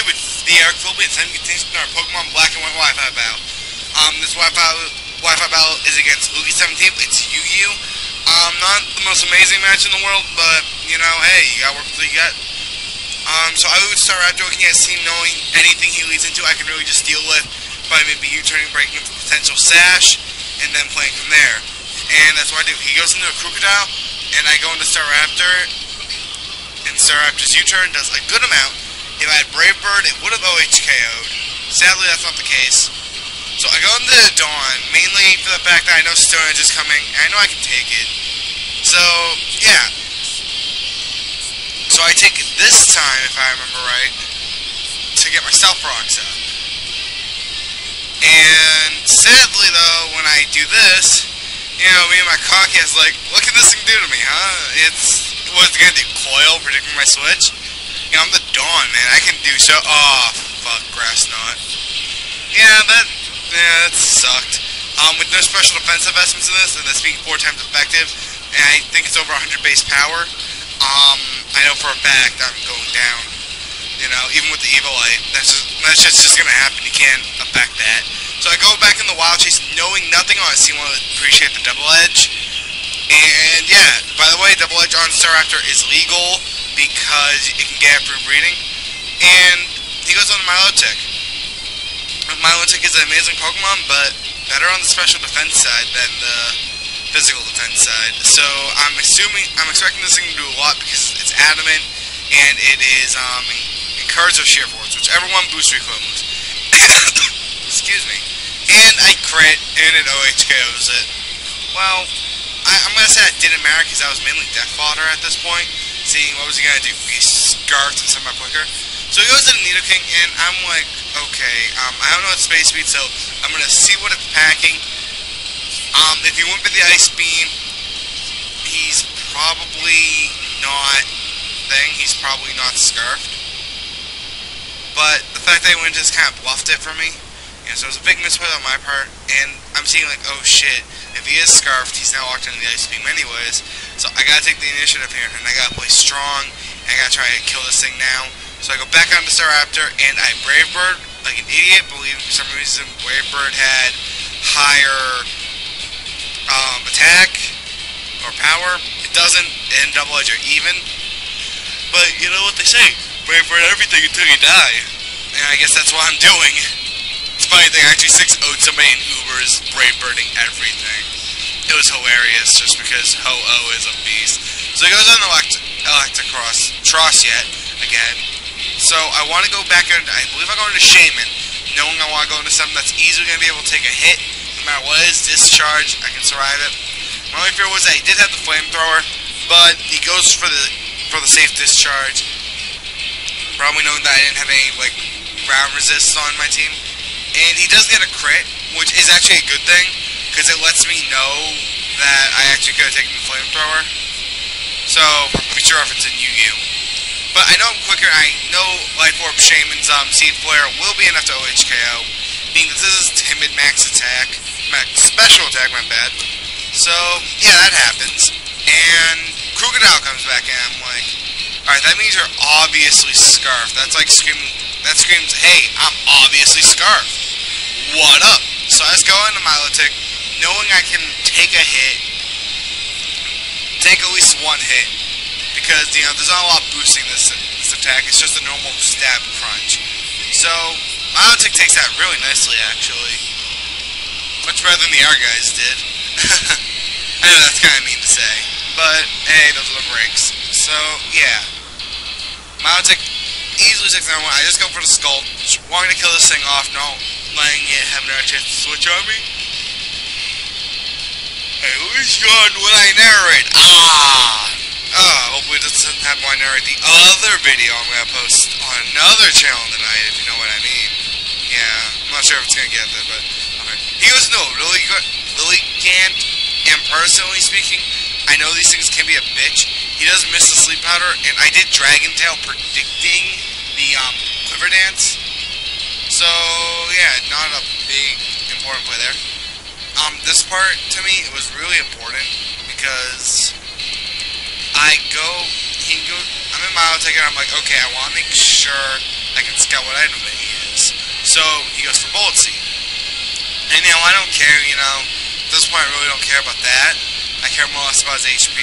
YouTube, it's TheEricVolpe, and today we continue our Pokemon Black and White Wi-Fi battle. This Wi-Fi battle is against Lucas17th. It's Yu-Yu. Not the most amazing match in the world, but, you know, hey, you gotta work with what you got. So I would start out looking at team, knowing anything he leads into, I can really just deal with by maybe U-turning, breaking him for potential sash, and then playing from there. And that's what I do. He goes into a Crocodile, and I go into Staraptor, and Staraptor's U-turn does a good amount. If I had Brave Bird, it would have OHKO'd. Sadly, that's not the case. So I go into Dawn, mainly for the fact that I know Stone Edge is coming, and I know I can take it. So, yeah. So I take it this time, if I remember right, to get my Stealth Rocks out. And sadly, though, when I do this, you know, me and my cocky is like, what can this thing do to me, huh? What's it gonna do? Coil, predicting my switch? You know, I'm the Dawn, man. I can do so. Oh, fuck, Grass Knot. Yeah, that sucked. With no special defense investments in this, and this being 4 times effective, and I think it's over 100 base power, I know for a fact I'm going down. You know, even with the Evil Eye, that's just gonna happen. You can't affect that. So I go back in the Wild Chase, knowing nothing on it. So you want to appreciate the Double Edge. And yeah, by the way, Double Edge on Staraptor is legal because it can get through breeding. And he goes on to Milotic. Milotic is an amazing Pokemon, but better on the special defense side than the physical defense side. So I'm expecting this thing to do a lot because it's adamant and it is encouraged with Sheer Force, whichever one boosts recoil moves. Excuse me. And I crit and it OHKOs it. Well, I'm gonna say that didn't matter because I was mainly death fodder at this point. Seeing what was he gonna do? Be scarfed and send my Flicker. So he goes to the Nidoking, and I'm like, okay, I don't know what Space Speed, so I'm gonna see what it's packing. If he went for the Ice Beam, he's probably not he's probably not scarfed. But the fact that he went just kind of bluffed it for me. And so it was a big misplay on my part, and I'm seeing like, oh shit, if he is scarfed, he's now locked into the Ice Beam anyways. So I gotta take the initiative here, and I gotta play strong, and I gotta try to kill this thing now. So I go back onto Staraptor, and I Brave Bird, like an idiot, believing for some reason Brave Bird had higher attack or power. It doesn't, and Double Edge are even. But you know what they say, Brave Bird everything until you die. And I guess that's what I'm doing. It's funny thing, actually 6-0'd somebody in Uber's Brave Birding everything. It was hilarious just because Ho-Oh is a beast. So he goes on Electrocross, yet, again. So I want to go back and I believe I go into Shaman, knowing I want to go into something that's easily going to be able to take a hit, no matter what it is, discharge, I can survive it. My only fear was that he did have the Flamethrower, but he goes for the safe discharge, probably knowing that I didn't have any, like, ground resists on my team. And he does get a crit, which is actually a good thing, because it lets me know that I actually could have taken the Flamethrower. So, for future reference in Yu-Yu. But I know I'm quicker, I know Life Orb Shaman's Seed Flare will be enough to OHKO, being that this is Timid Max Attack, Special Attack, my bad. So, yeah, that happens. And Crocodile comes back and I'm like, alright, that means you're obviously scarfed. That's like screaming, that screams, hey, I'm obviously scarfed. What up? So I just go into Milotic, knowing I can take a hit, take at least one hit, because, you know, there's not a lot boosting this attack, it's just a normal stab crunch. So, Milotic takes that really nicely, actually. Much better than the other guys did. I know that's kind of mean to say, but, hey, those are the breaks. So, yeah. Milotic easily takes that one. I just go for the Skull, wanting to kill this thing off, not letting it have another chance to switch on me. Hey, who's gone when I narrate? Hopefully it doesn't have my narrate the other video I'm going to post on another channel tonight, if you know what I mean. Yeah, I'm not sure if it's going to get there, but, okay. He goes, no, really can't, and personally speaking, I know these things can be a bitch. He does miss the Sleep Powder, and I did Dragon Tail predicting the Quiver Dance. So, yeah, not a big important play there. This part, to me, it was really important, because I'm in Milotic, and I'm like, okay, I want to make sure I can scout what item that he is. So he goes for Bullet Seed. And I don't care, at this point I really don't care about that. I care more or less about his HP.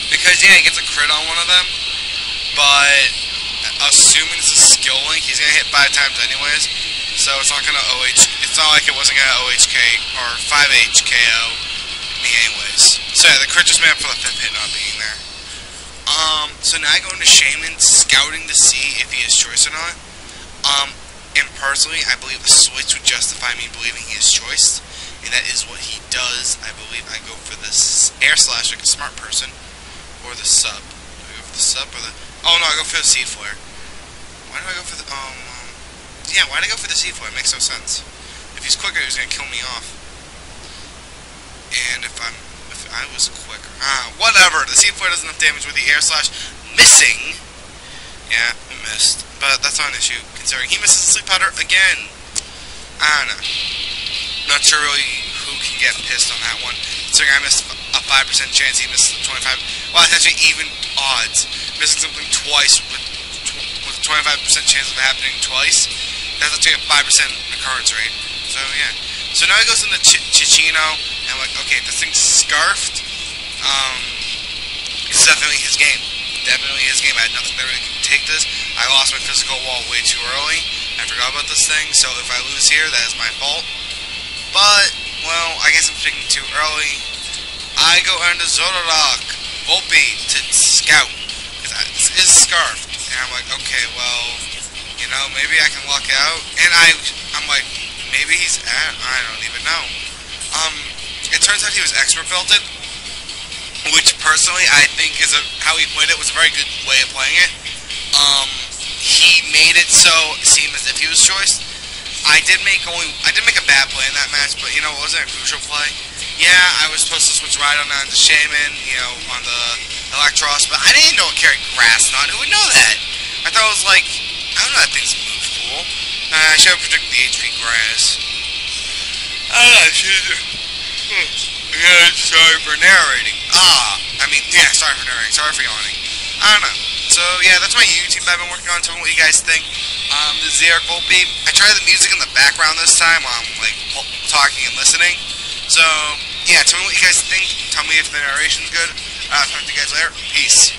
Because, he gets a crit on one of them. But, assuming it's a skill link, he's going to hit 5 times anyways. So it's not going to it's not like it wasn't going to OHK, or 5H KO me anyways. So yeah, the crit just made up for the 5th hit not being there. So now I go into Shaman, scouting to see if he has choice or not. And personally, I believe the switch would justify me believing he has choice. And that is what he does. I believe I go for this air slash like a smart person. Or the sub. Do I go for the sub or the... Oh no, I go for the Seed Flare. Why do I go for the... yeah, why did I go for the Seed Flare? It makes no sense. If he's quicker, he's gonna kill me off. And if I was quicker... whatever! The Seed Flare does enough damage with the air slash missing. Yeah, I missed. But that's not an issue, considering he misses the Sleep Powder again. I don't know. Not sure really who can get pissed on that one. Considering I missed a 5% chance, he missed 25. Well, it's actually even odds. Missing something twice with 25% chance of it happening twice. That's actually a 5% occurrence rate. So, yeah. So now he goes into Chichino, and I'm like, okay, this thing's scarfed. It's definitely his game. Definitely his game. I had nothing that really could take this. I lost my physical wall way too early. I forgot about this thing, so if I lose here, that is my fault. But, well, I guess I'm picking too early. I go under TheEricVolpe to scout, because this is scarfed. And I'm like, okay, well, maybe I can luck out. And I'm like, maybe he's I don't even know. It turns out he was expert belted, which personally I think is how he played it was a very good way of playing it. He made it so it seemed as if he was choice. I did make a bad play in that match, but it wasn't a crucial play. Yeah, I was supposed to switch right on to Shaman, on the Electros, but I didn't know it carried Grass Knot. Who would know that? I thought it was like, I don't know, that thing's move cool. I should have predicted the HP Grass. I should have. Yeah, sorry for narrating. Sorry for narrating. Sorry for yawning. I don't know. So, yeah, that's my YouTube I've been working on. Tell me what you guys think. TheEricVolpe. I tried the music in the background this time while I'm, talking and listening. So, yeah, tell me what you guys think. Tell me if the narration's good. Talk to you guys later. Peace.